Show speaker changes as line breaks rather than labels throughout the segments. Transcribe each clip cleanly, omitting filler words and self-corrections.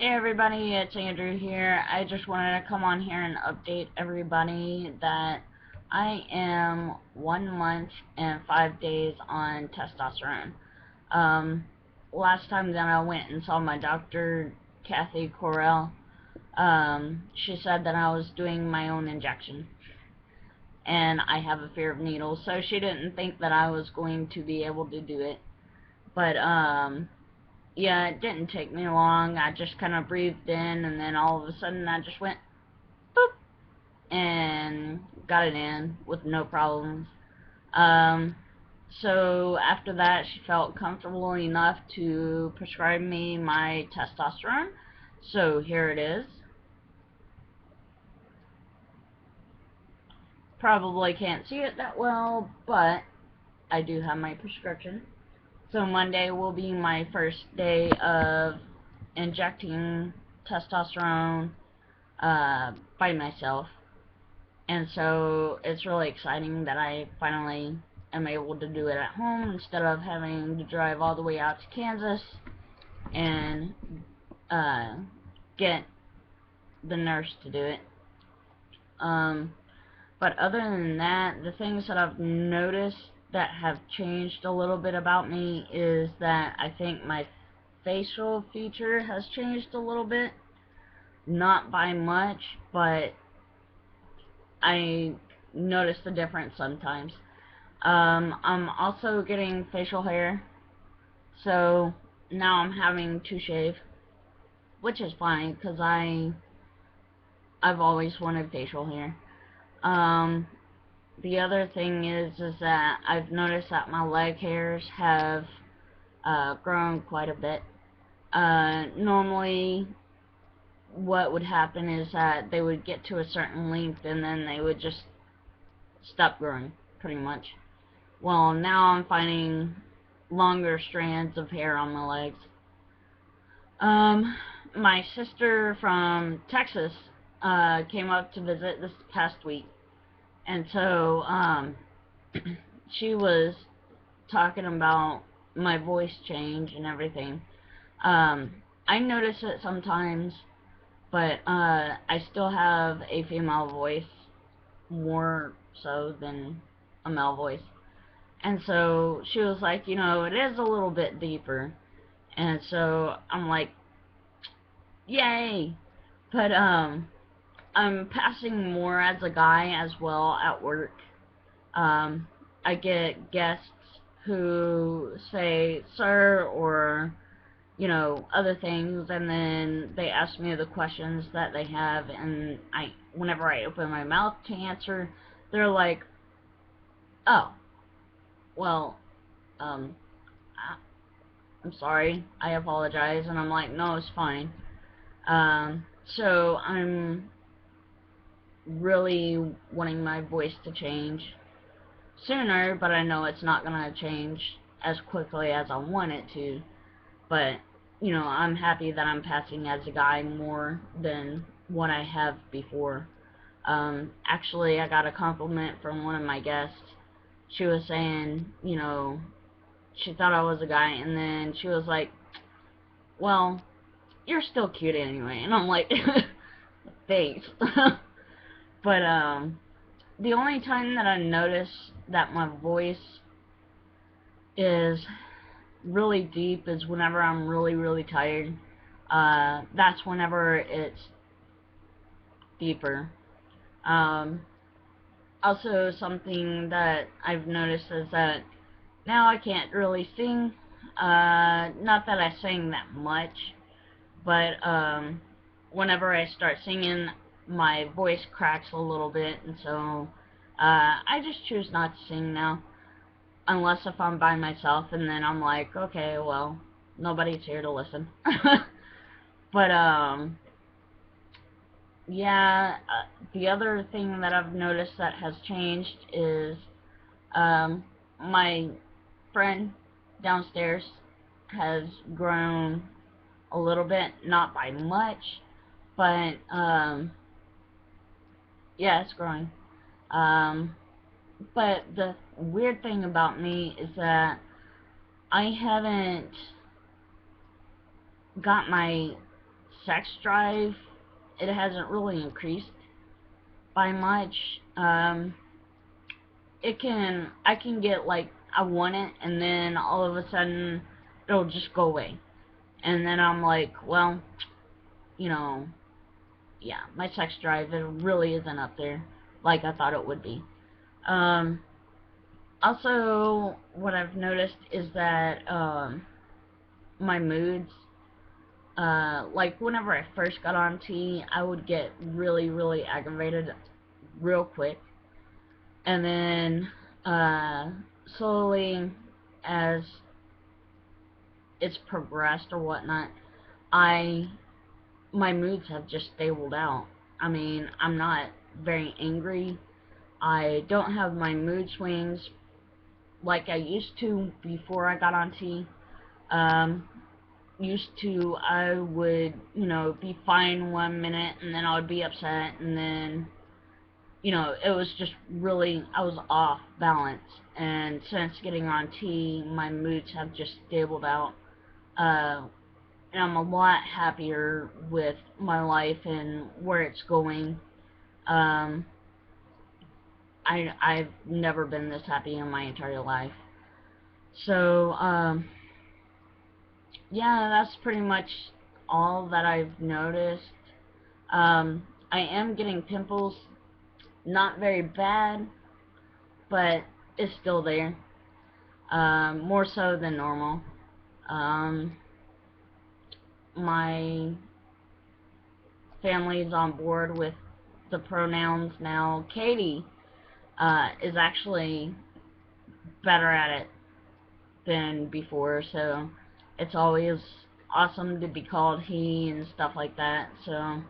Hey everybody, it's Andrew here. I just wanted to come on here and update everybody that I am 1 month and 5 days on testosterone. Um, Last time that I went and saw my doctor, Kathy Correll, she said that I was doing my own injection. And I have a fear of needles, so she didn't think that I was going to be able to do it. But, yeah, it didn't take me long. I just kind of breathed in, and then all of a sudden I just went boop and got it in with no problems. Um, so after that, she felt comfortable enough to prescribe me my testosterone. So here it is. Probably can't see it that well, but I do have my prescription. So Monday will be my first day of injecting testosterone by myself. And so it's really exciting that I finally am able to do it at home instead of having to drive all the way out to Kansas and uh, get the nurse to do it. Um, but other than that, the things that I've noticed that have changed a little bit about me is that I think my facial feature has changed a little bit. Not by much, but I notice the difference sometimes. I'm also getting facial hair, so now I'm having to shave, which is fine because I've always wanted facial hair. Um, the other thing is that I've noticed that my leg hairs have grown quite a bit. Normally, what would happen is that they would get to a certain length and then they would just stop growing, pretty much. Well, now I'm finding longer strands of hair on my legs. Um, my sister from Texas came up to visit this past week, and so she was talking about my voice change and everything. I notice it sometimes, but I still have a female voice more so than a male voice. And so she was like, it is a little bit deeper. And so I'm like, yay! But I'm passing more as a guy as well at work. Um, I get guests who say sir or other things, and then they ask me the questions that they have, and whenever I open my mouth to answer, they're like, oh, well, um, I'm sorry, I apologize, and I'm like, no, it's fine. So I'm really wanting my voice to change sooner, but I know it's not gonna change as quickly as I want it to. But, I'm happy that I'm passing as a guy more than what I have before. Actually, I got a compliment from one of my guests. She was saying, she thought I was a guy, and then she was like, well, you're still cute anyway. And I'm like, thanks. But, the only time that I notice that my voice is really deep is whenever I'm really, really tired. That's whenever it's deeper. Um, Also, something that I've noticed is that now I can't really sing. Not that I sing that much, but whenever I start singing, my voice cracks a little bit, and so I just choose not to sing now. Unless if I'm by myself, and then I'm like, okay, well, nobody's here to listen. But, yeah, the other thing that I've noticed that has changed is, um, my friend downstairs has grown a little bit, not by much, but, yeah, it's growing. Um, but the weird thing about me is that I haven't got my sex drive, it hasn't really increased by much. I can get like I want it, and then all of a sudden it'll just go away, and then I'm like, well, you know, yeah, my sex drive, it really isn't up there like I thought it would be. Um, Also, what I've noticed is that my moods, like whenever I first got on tea, I would get really, really aggravated real quick, and then slowly, as it's progressed or whatnot, I my moods have just stabled out. I mean, I'm not very angry. I don't have my mood swings like I used to before I got on tea. Um, Used to, I would, be fine 1 minute and then I would be upset, and then, it was just really, I was off balance. And since getting on tea, my moods have just stabled out. Uh, and I'm a lot happier with my life and where it's going. Um, I've never been this happy in my entire life. So, yeah, that's pretty much all that I've noticed. I am getting pimples, not very bad, but it's still there. More so than normal. Um, my family's on board with the pronouns now. Katie is actually better at it than before, so it's always awesome to be called he and stuff like that. So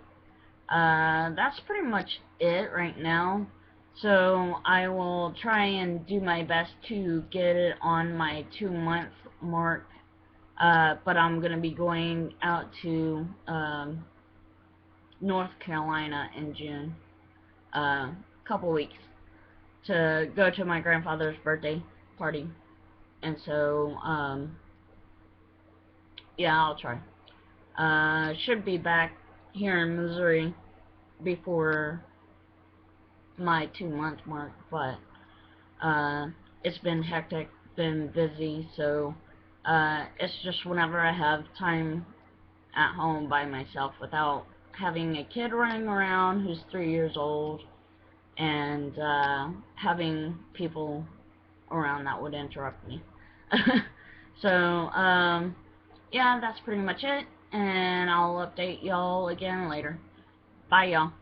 that's pretty much it right now. So I will try and do my best to get it on my 2 month mark. But I'm going to be going out to North Carolina in June, couple weeks, to go to my grandfather's birthday party. And so, yeah, I'll try. Should be back here in Missouri before my 2 month mark, but it's been hectic, been busy, so it's just whenever I have time at home by myself without having a kid running around who's 3 years old, and having people around that would interrupt me. So, yeah, that's pretty much it, and I'll update y'all again later. Bye, y'all.